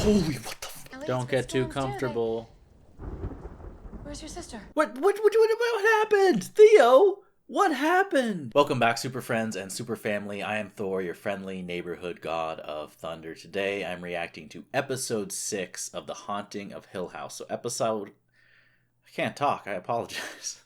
Holy, what the fuck? Don't get too comfortable. Where's your sister? What happened? Theo? What happened? Welcome back, super friends and super family. I am Thor, your friendly neighborhood god of thunder. Today, I'm reacting to episode 6 of The Haunting of Hill House. I can't talk, I apologize.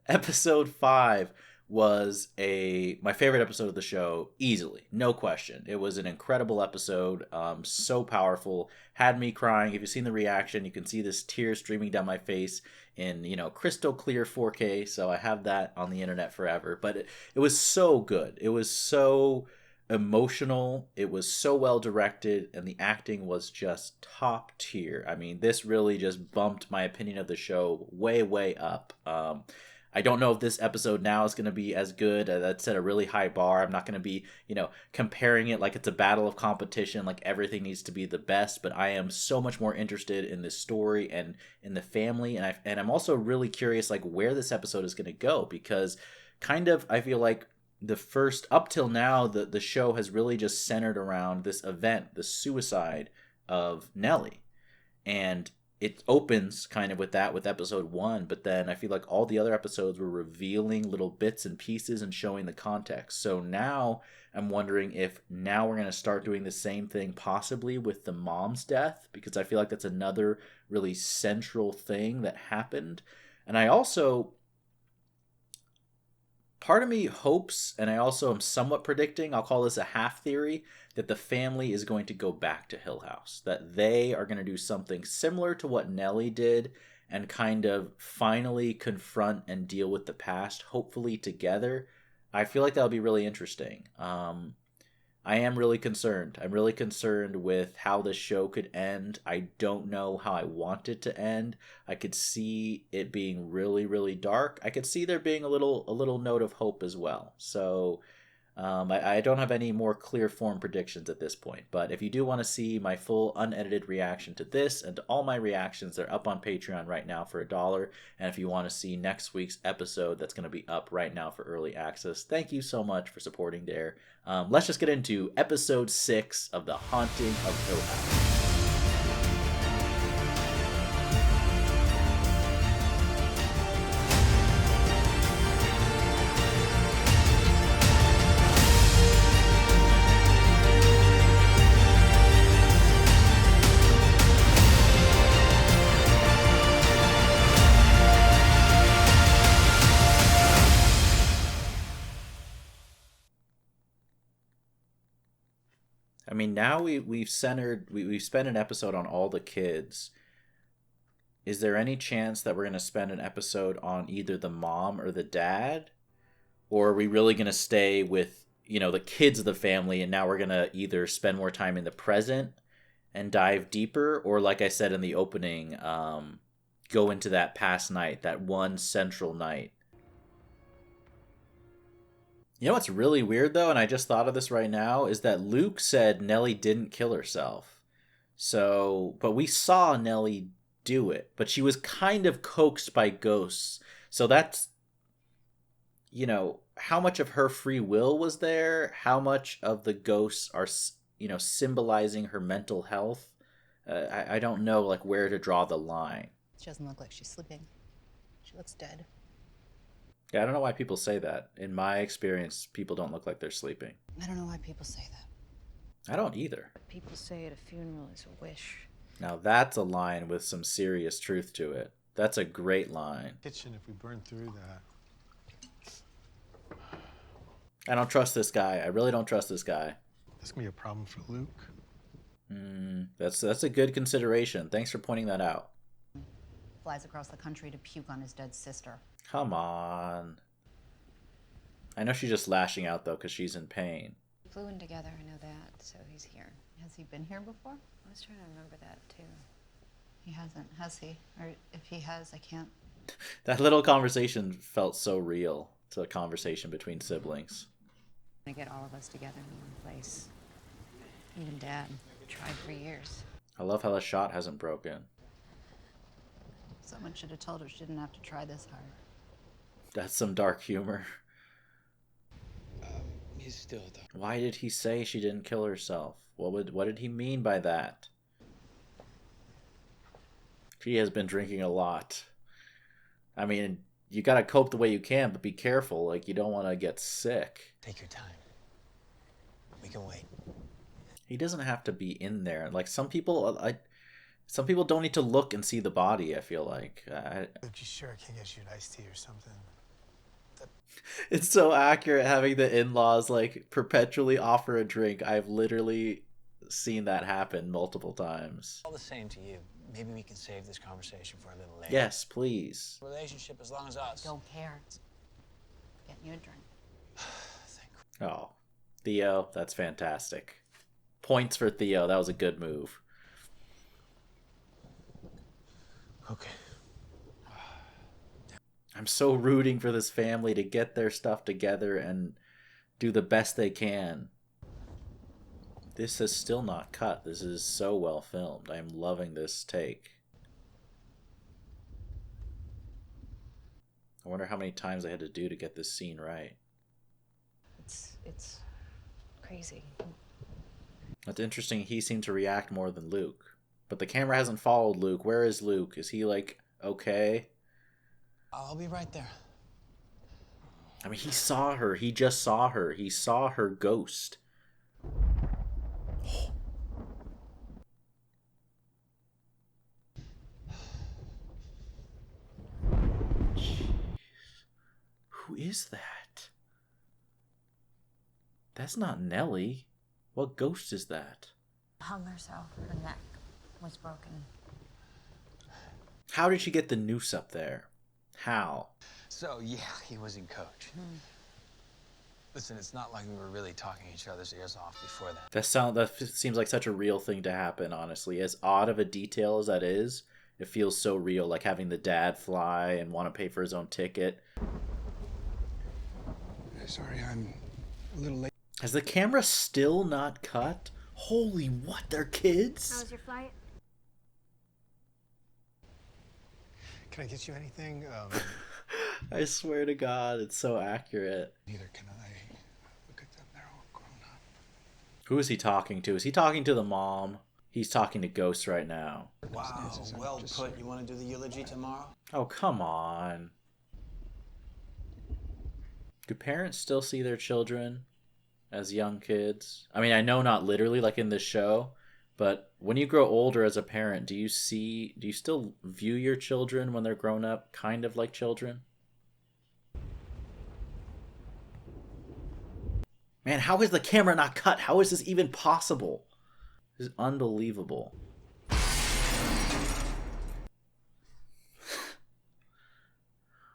Episode 5 was my favorite episode of the show, easily, no question. It was an incredible episode, so powerful, had me crying. If you've seen the reaction, you can see this tear streaming down my face in, crystal clear 4K, so I have that on the internet forever. But it was so good. It was so emotional. It was so well directed, and the acting was just top tier. I mean, this really just bumped my opinion of the show way, way up. I don't know if this episode now is going to be as good. That set a really high bar. I'm not going to be, comparing it like it's a battle of competition, like everything needs to be the best. But I am so much more interested in this story and in the family. And I'm also really curious, like, where this episode is going to go. Because I feel like the first, up till now, the show has really just centered around this event, the suicide of Nellie. And it opens kind of with that, with episode 1, but then I feel like all the other episodes were revealing little bits and pieces and showing the context. So now I'm wondering if now we're going to start doing the same thing possibly with the mom's death, because I feel like that's another really central thing that happened. And I also, part of me hopes, and I also am somewhat predicting, I'll call this a half theory, that the family is going to go back to Hill House. That they are going to do something similar to what Nellie did and kind of finally confront and deal with the past, hopefully together. I feel like that'll be really interesting. I am really concerned. I'm really concerned with how this show could end. I don't know how I want it to end. I could see it being really, really dark. I could see there being a little note of hope as well. So I don't have any more clear form predictions at this point. But if you do want to see my full unedited reaction to this and to all my reactions, they're up on Patreon right now for $1. And if you want to see next week's episode, that's going to be up right now for early access. Thank you so much for supporting there. Let's just get into episode 6 of The Haunting of Hill House. I mean, now we've spent an episode on all the kids. Is there any chance that we're going to spend an episode on either the mom or the dad? Or are we really going to stay with, the kids of the family, and now we're going to either spend more time in the present and dive deeper, or like I said in the opening, go into that past night, that one central night? You know what's really weird, though, and I just thought of this right now, is that Luke said Nellie didn't kill herself. So, but we saw Nellie do it, but she was kind of coaxed by ghosts. So that's, how much of her free will was there? How much of the ghosts are, symbolizing her mental health? I don't know, like, where to draw the line. She doesn't look like she's sleeping. She looks dead. Yeah, I don't know why people say that. In my experience, people don't look like they're sleeping. I don't know why people say that. I don't either. What people say at a funeral is a wish. Now that's a line with some serious truth to it. That's a great line. Kitchen if we burn through that. I don't trust this guy. I really don't trust this guy. That's gonna be a problem for Luke. That's a good consideration. Thanks for pointing that out. Flies across the country to puke on his dead sister. Come on. I know she's just lashing out, though, because she's in pain. Flew in together, I know that, so he's here. Has he been here before? I was trying to remember that, too. He hasn't, has he? Or if he has, I can't. That little conversation felt so real. It's a conversation between siblings. To get all of us together in one place. Even Dad tried for years. I love how the shot hasn't broken. Someone should have told her she didn't have to try this hard. That's some dark humor. He's still though. Why did he say she didn't kill herself? What did he mean by that? He has been drinking a lot. I mean, you gotta cope the way you can, but be careful. Like, you don't want to get sick. Take your time. We can wait. He doesn't have to be in there. Like, some people don't need to look and see the body, I feel like. Look, you sure I can get you an iced tea or something? It's so accurate having the in-laws, like, perpetually offer a drink. I've literally seen that happen multiple times. All the same to you. Maybe we can save this conversation for a little later. Yes, please. Relationship as long as us. Don't care. Get you a drink. Oh, Theo, that's fantastic. Points for Theo. That was a good move. Okay. I'm so rooting for this family to get their stuff together and do the best they can. This is still not cut. This is so well filmed. I am loving this take. I wonder how many times I had to do to get this scene right. It's crazy. That's interesting. He seemed to react more than Luke. But the camera hasn't followed Luke. Where is Luke? Is he, like, okay? I'll be right there. I mean, he saw her. He just saw her. He saw her ghost. Jeez. Who is that? That's not Nellie. What ghost is that? Hung herself. Her neck was broken. How did she get the noose up there? How? So, yeah, he was in coach. Listen, it's not like we were really talking each other's ears off before that. That seems like such a real thing to happen, honestly. As odd of a detail as that is, it feels so real, like having the dad fly and want to pay for his own ticket. Sorry, I'm a little late. Has the camera still not cut? Holy what, they're kids? How was your flight? Can I get you anything? I swear to God, it's so accurate. Neither can I. Look at them, they're all grown up. Who is he talking to? Is he talking to the mom? He's talking to Ghost right now. Wow, well put. You want to do the eulogy tomorrow? Oh, come on. Do parents still see their children as young kids? I mean, I know not literally like in this show, but when you grow older as a parent, do you still view your children when they're grown up kind of like children? Man, how is the camera not cut? How is this even possible? This is unbelievable.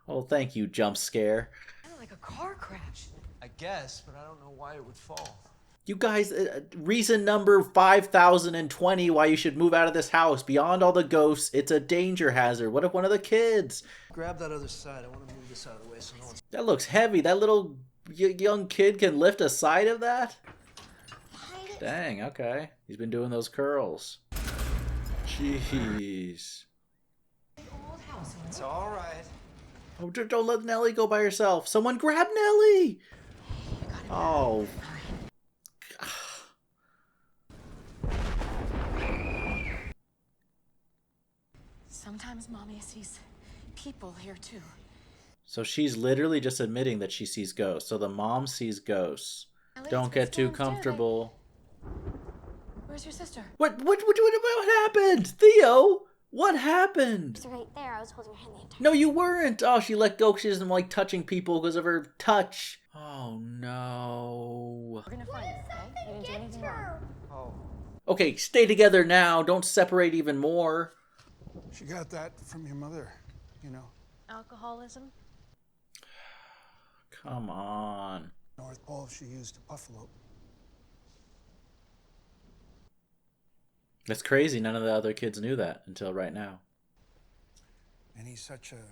Oh, thank you, jump scare. Kind of like a car crash. I guess, but I don't know why it would fall. You guys, reason number 5020 why you should move out of this house. Beyond all the ghosts, it's a danger hazard. What if one of the kids? Grab that other side. I want to move this out of the way so no one's... That looks heavy. That little young kid can lift a side of that? Dang, okay. He's been doing those curls. Jeez. It's all right. Oh, don't let Nellie go by herself. Someone grab Nellie! Oh. Sometimes Mommy sees people here too. So she's literally just admitting that she sees ghosts. So the mom sees ghosts. Don't get too comfortable. Where's your sister? What happened? Theo? What happened? It's right there. I was holding her hand the entire No, you weren't. Oh, she let go. She doesn't like touching people because of her touch. Oh, no. We're gonna find her, okay? You didn't do anything wrong. Oh. Okay, stay together now. Don't separate even more. She got that from your mother, you know. Alcoholism? Come on. North Pole she used to buffalo. That's crazy. None of the other kids knew that until right now. And he's such a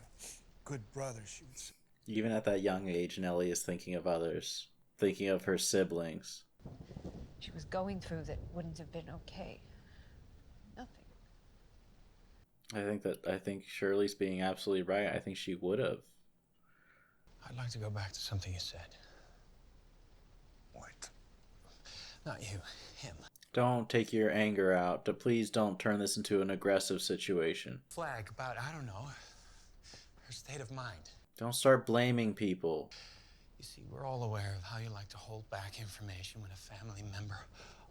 good brother, she would say. Even at that young age, Nellie is thinking of others. Thinking of her siblings. She was going through that wouldn't have been okay. Nothing. I think Shirley's being absolutely right. I think she would have. I'd like to go back to something you said. What? Not you, him. Don't take your anger out. Please don't turn this into an aggressive situation. Flag about, I don't know, her state of mind. Don't start blaming people. You see, we're all aware of how you like to hold back information when a family member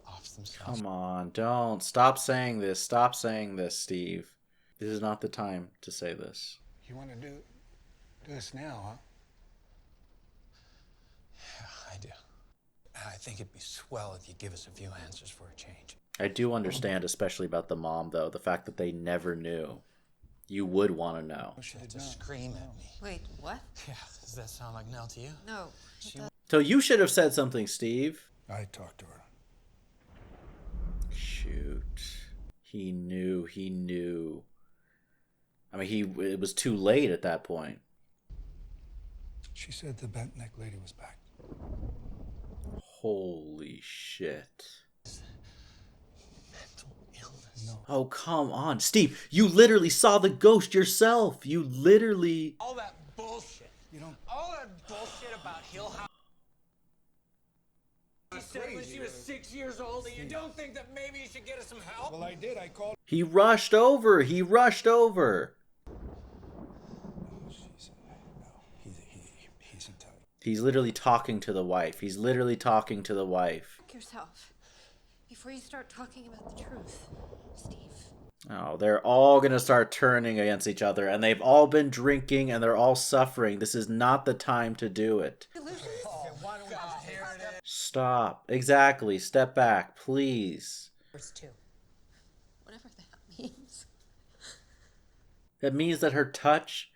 offs themselves. Come on, don't. Stop saying this. Stop saying this, Steve. This is not the time to say this. You want to do this now, huh? Yeah, I do. I think it'd be swell if you give us a few answers for a change. I do understand, especially about the mom, though. The fact that they never knew. You would want to know. She had to scream at me. Wait, what? Yeah, does that sound like Nell to you? No. So you should have said something, Steve. I talked to her. Shoot. He knew. I mean, it was too late at that point. She said the bent neck lady was back. Holy shit. Mental illness. No. Oh, come on. Steve, you literally saw the ghost yourself. You literally... All that bullshit. You don't. All that bullshit about Hill House. She said when she was 6 years old, and you don't think that maybe you should get her some help? Well, I did. I called. He rushed over. He's intelligent. He's literally talking to the wife. Check yourself before you start talking about the truth, Steve. Oh, they're all going to start turning against each other, and they've all been drinking, and they're all suffering. This is not the time to do it. Delusions? Stop. Exactly. Step back, please. First two. Whatever that means. That means that her touch...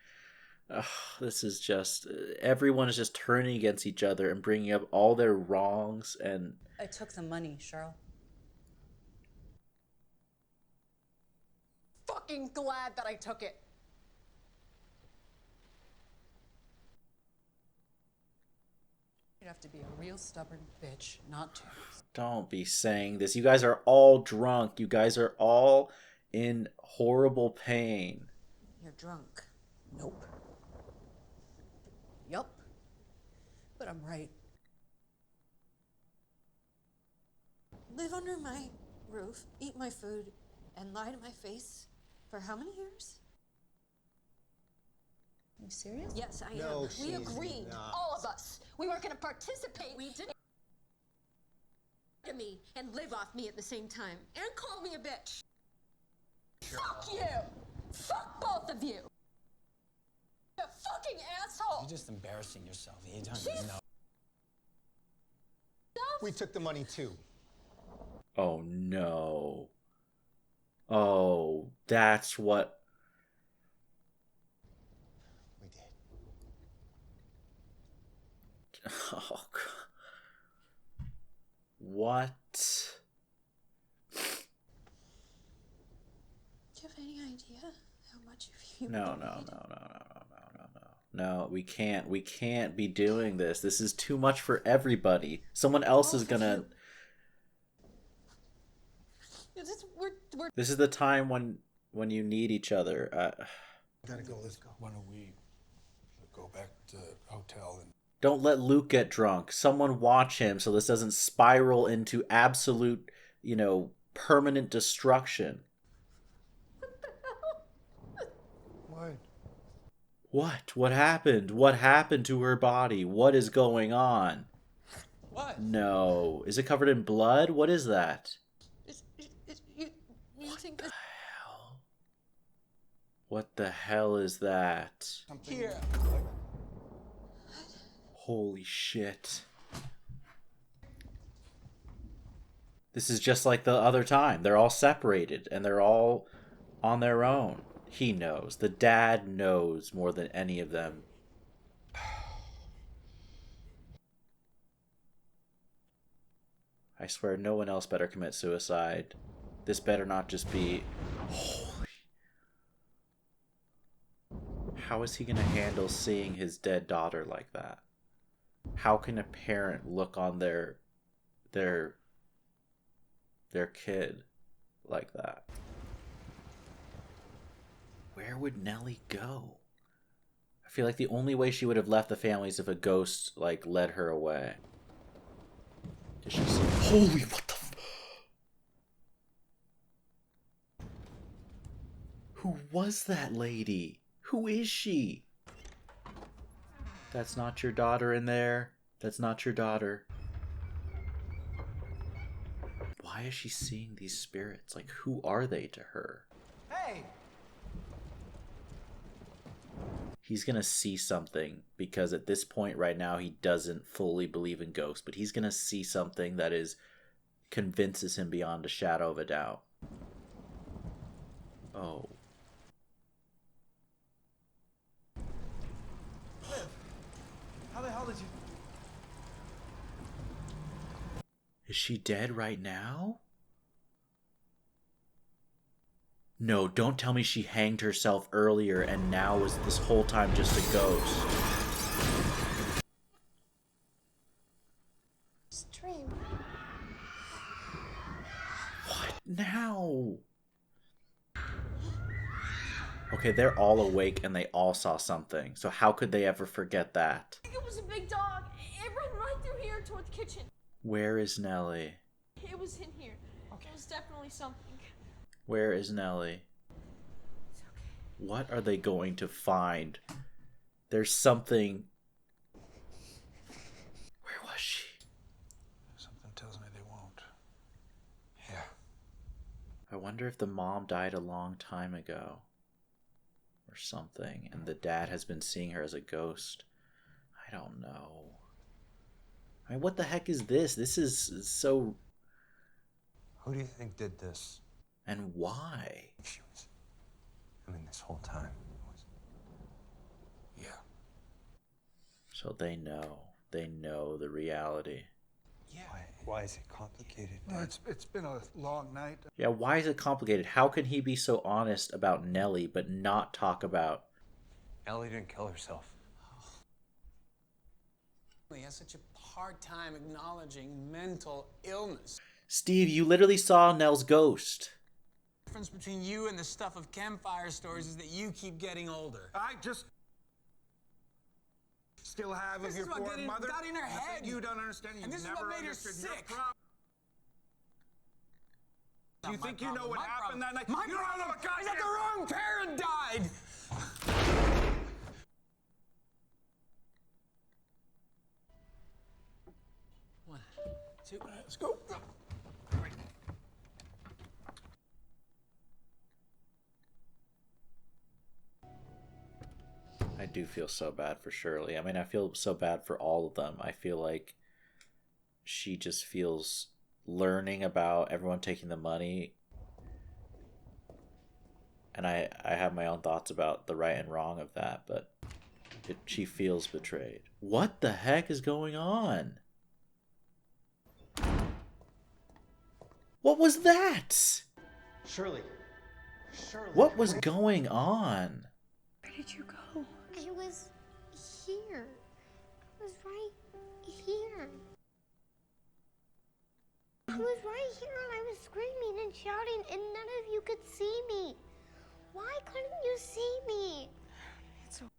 Ugh, this is just... Everyone is just turning against each other and bringing up all their wrongs, and... I took the money, Cheryl. Fucking glad that I took it. You'd have to be a real stubborn bitch not to. Don't be saying this. You guys are all drunk. You guys are all in horrible pain. You're drunk. Nope. Yup. But I'm right. Live under my roof, eat my food, and lie to my face for how many years? You serious? Yes, I No, am. We she's agreed, not. all of us. We weren't going to participate. We didn't. To me and live off me at the same time, and call me a bitch. Fuck you. Fuck both of you. You fucking asshole. You're just embarrassing yourself. You don't even know. We took the money too. Oh, no. Oh, that's what... We did. Oh, God. What? Do you have any idea how much you No. No, we can't be doing this. This is too much for everybody. Someone else is gonna... We're This is the time when you need each other. Gotta go. Let's go. Why don't we go back to the hotel and... Don't let Luke get drunk. Someone watch him so this doesn't spiral into absolute, permanent destruction. What? What? What happened? What happened to her body? What is going on? What? No. Is it covered in blood? What is that? you think this What the hell is that? Something Here. Holy shit. This is just like the other time. They're all separated and they're all on their own. He knows. The dad knows more than any of them. I swear no one else better commit suicide. This better not just be... Holy... How is he going to handle seeing his dead daughter like that? How can a parent look on their kid like that? Where would Nellie go? I feel like the only way she would have left the family is if a ghost, led her away. Did she see... Holy, what the... Who was that lady? Who is she? That's not your daughter in there. That's not your daughter. Why is she seeing these spirits? Like, who are they to her? Hey! He's gonna see something, because at this point right now he doesn't fully believe in ghosts, but he's gonna see something that convinces him beyond a shadow of a doubt. Oh. Liv, how the hell did you... Is she dead right now? No, don't tell me she hanged herself earlier and now was this whole time just a ghost. Stream. What now? Okay, they're all awake and they all saw something. So how could they ever forget that? I think it was a big dog. It ran right through here toward the kitchen. Where is Nellie? It was in here. It was definitely something. Where is Nellie? It's okay. What are they going to find? There's something. Where was she? Something tells me they won't. Yeah. I wonder if the mom died a long time ago. Or something. And the dad has been seeing her as a ghost. I don't know. I mean, what the heck is this? This is so... Who do you think did this? And why? She was... I mean, this whole time was... Yeah. So they know. They know the reality. Yeah. Why is it complicated? Well, Dad? it's been a long night. Yeah, why is it complicated? How can he be so honest about Nellie but not talk about... Ellie didn't kill herself. He has such a hard time acknowledging mental illness. Steve, you literally saw Nell's ghost. The difference between you and the stuff of campfire stories is that you keep getting older. I just... still have This of is your what poor got mother. in her I head. think you don't understand. And this is never what made her understood your sick. problem. Do you Not my think you know problem. what My happened problem. that night? My You don't know problem what is that the wrong parent died. One, two, let's go. I do feel so bad for Shirley. I mean, I feel so bad for all of them. I feel like she just feels learning about everyone taking the money. And I have my own thoughts about the right and wrong of that, but she feels betrayed. What the heck is going on? What was that? Shirley. Shirley. What was going on? Where did you go? I was here. I was right here. I was right here and I was screaming and shouting and none of you could see me. Why couldn't you see me? It's okay.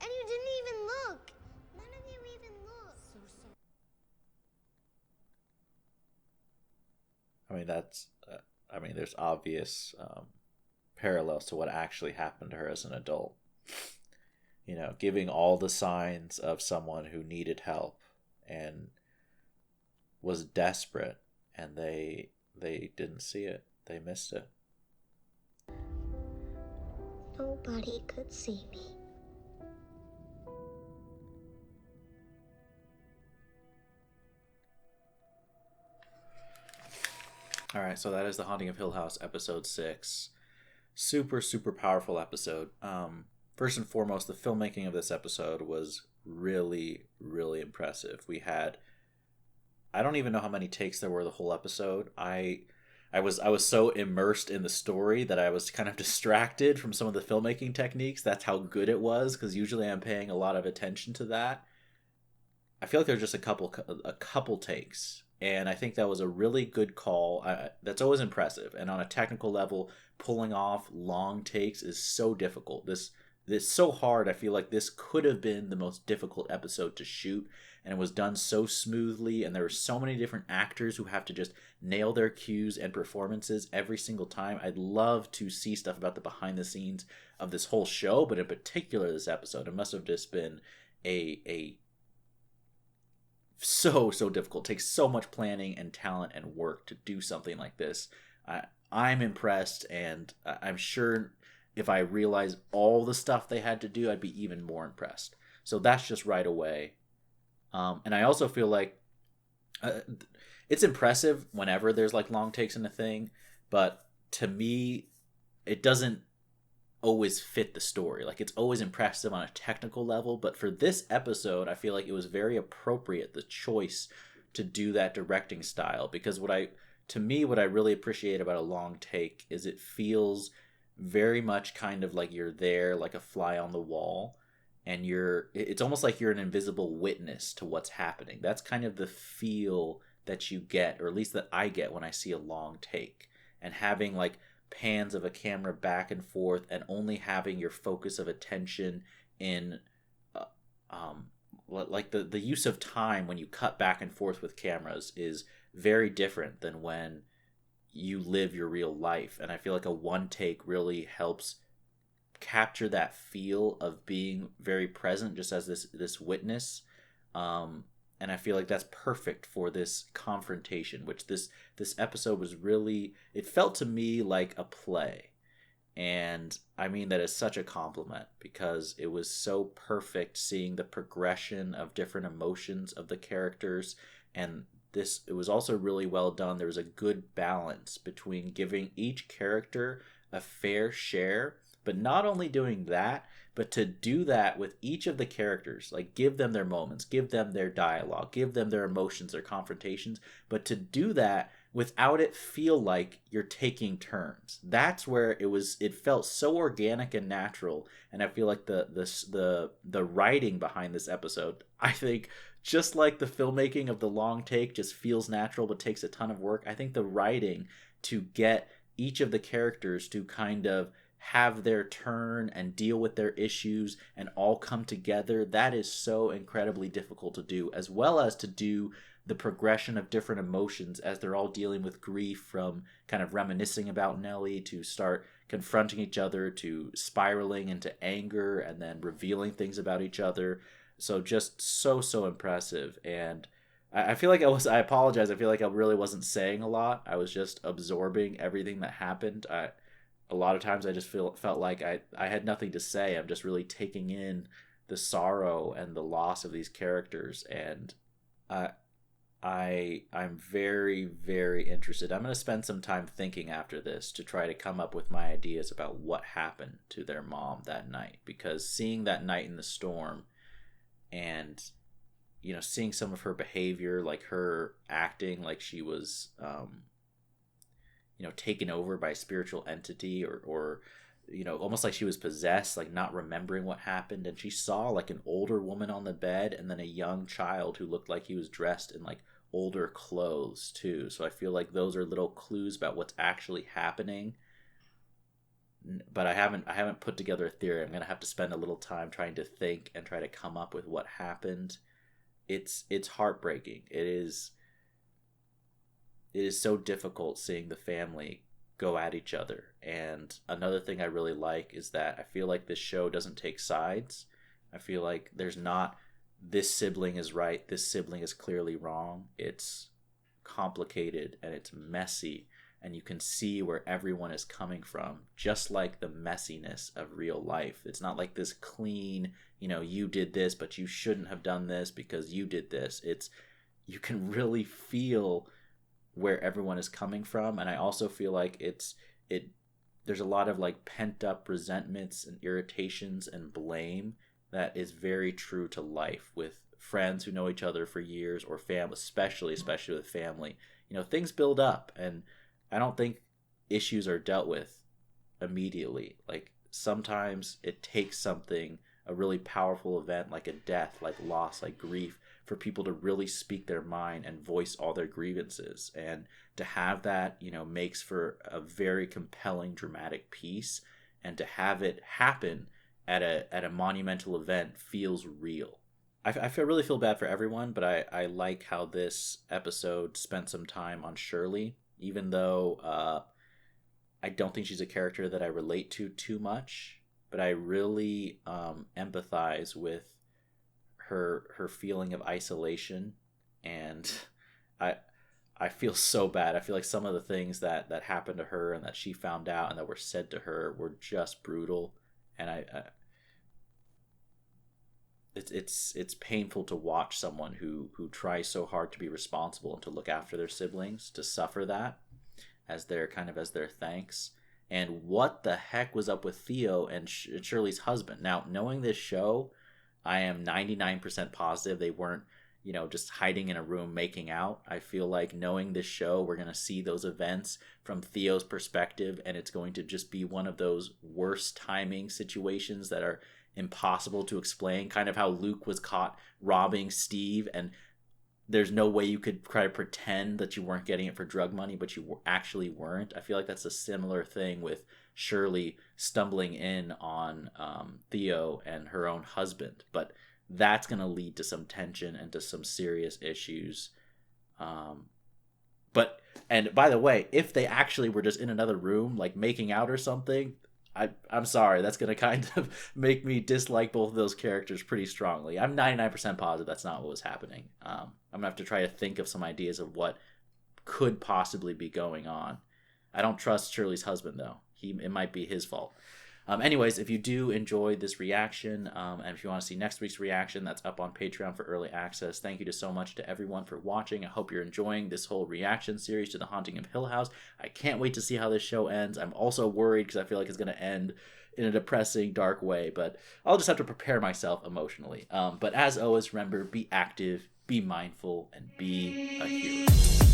And you didn't even look. None of you even looked. So sorry. I mean, that's, there's obvious parallels to what actually happened to her as an adult. You know, giving all the signs of someone who needed help and was desperate, and they didn't see it. They missed it. Nobody could see me. All right, so that is The Haunting of Hill House, episode 6. Super, super powerful episode. First and foremost, the filmmaking of this episode was really, really impressive. We had, I don't even know how many takes there were the whole episode. I was so immersed in the story that I was kind of distracted from some of the filmmaking techniques. That's how good it was, because usually I'm paying a lot of attention to that. I feel like there's just a couple takes, and I think that was a really good call. That's always impressive, and on a technical level, pulling off long takes is so difficult. This so hard. I feel like this could have been the most difficult episode to shoot, and it was done so smoothly, and there were so many different actors who have to just nail their cues and performances every single time. I'd love to see stuff about the behind the scenes of this whole show, but in particular this episode. It must have just been a so difficult. It takes so much planning and talent and work to do something like this. I'm impressed, and I'm sure if I realize all the stuff they had to do, I'd be even more impressed. So that's just right away. And I also feel like it's impressive whenever there's like long takes in a thing, but to me, it doesn't always fit the story. Like, it's always impressive on a technical level, but for this episode, I feel like it was very appropriate, the choice to do that directing style, because what I really appreciate about a long take is it feels very much kind of like you're there, like a fly on the wall, and it's almost like you're an invisible witness to what's happening. That's kind of the feel that you get, or at least that I get when I see a long take, and having like pans of a camera back and forth and only having your focus of attention in like the use of time when you cut back and forth with cameras is very different than when you live your real life. And I feel like a one take really helps capture that feel of being very present just as this witness. And I feel like that's perfect for this confrontation, which this episode was really, it felt to me like a play. And I mean that as such a compliment, because it was so perfect seeing the progression of different emotions of the characters. And it was also really well done. There was a good balance between giving each character a fair share, but not only doing that, but to do that with each of the characters, like give them their moments, give them their dialogue, give them their emotions, their confrontations, but to do that without it feel like you're taking turns. That's where it felt so organic and natural. And I feel like the writing behind this episode, I think, just like the filmmaking of the long take just feels natural but takes a ton of work, I think the writing to get each of the characters to kind of have their turn and deal with their issues and all come together, that is so incredibly difficult to do, as well as to do the progression of different emotions as they're all dealing with grief, from kind of reminiscing about Nellie to start confronting each other to spiraling into anger and then revealing things about each other. So just so impressive. And I feel like I apologize, I feel like I really wasn't saying a lot. I was just absorbing everything that happened. A lot of times I just felt like I had nothing to say. I'm just really taking in the sorrow and the loss of these characters, and I'm very, very interested. I'm going to spend some time thinking after this to try to come up with my ideas about what happened to their mom that night, because seeing that night in the storm and seeing some of her behavior, like her acting like she was taken over by a spiritual entity, or almost like she was possessed, like not remembering what happened. And she saw like an older woman on the bed and then a young child who looked like he was dressed in like older clothes too. So I feel like those are little clues about what's actually happening. But I haven't put together a theory. I'm going to have to spend a little time trying to think and try to come up with what happened. It's heartbreaking. It is so difficult seeing the family go at each other. And another thing I really like is that I feel like this show doesn't take sides. I feel like there's not this sibling is right, this sibling is clearly wrong. It's complicated and it's messy, and you can see where everyone is coming from, just like the messiness of real life. It's not like this clean, you did this, but you shouldn't have done this because you did this. You can really feel where everyone is coming from. And I also feel like there's a lot of like pent up resentments and irritations and blame that is very true to life with friends who know each other for years, or family, especially with family. Things build up, and I don't think issues are dealt with immediately. Like, sometimes it takes a really powerful event like a death, like loss, like grief, for people to really speak their mind and voice all their grievances. And to have that, makes for a very compelling, dramatic piece. And to have it happen at a monumental event feels real. I really feel bad for everyone, but I like how this episode spent some time on Shirley, even though I don't think she's a character that I relate to too much, but I really empathize with her feeling of isolation, and I feel so bad. I feel like some of the things that happened to her and that she found out and that were said to her were just brutal, and it's painful to watch someone who tries so hard to be responsible and to look after their siblings to suffer that as their thanks. And what the heck was up with Theo and Shirley's husband? Now, knowing this show, I am 99% positive they weren't, just hiding in a room making out. I feel like knowing this show, we're going to see those events from Theo's perspective, and it's going to just be one of those worst timing situations that are impossible to explain, kind of how Luke was caught robbing Steve, and there's no way you could try to pretend that you weren't getting it for drug money, but you actually weren't. I feel like that's a similar thing with Shirley stumbling in on Theo and her own husband, but that's going to lead to some tension and to some serious issues. And by the way, if they actually were just in another room, like making out or something, I'm sorry, that's going to kind of make me dislike both of those characters pretty strongly. I'm 99% positive that's not what was happening. I'm going to have to try to think of some ideas of what could possibly be going on. I don't trust Shirley's husband, though. It might be his fault. Anyways, if you do enjoy this reaction, and if you want to see next week's reaction, that's up on Patreon for early access. Thank you so much to everyone for watching. I hope you're enjoying this whole reaction series to The Haunting of Hill House. I can't wait to see how this show ends. I'm also worried because I feel like it's going to end in a depressing, dark way, but I'll just have to prepare myself emotionally. But as always, remember, be active, be mindful, and be a hero.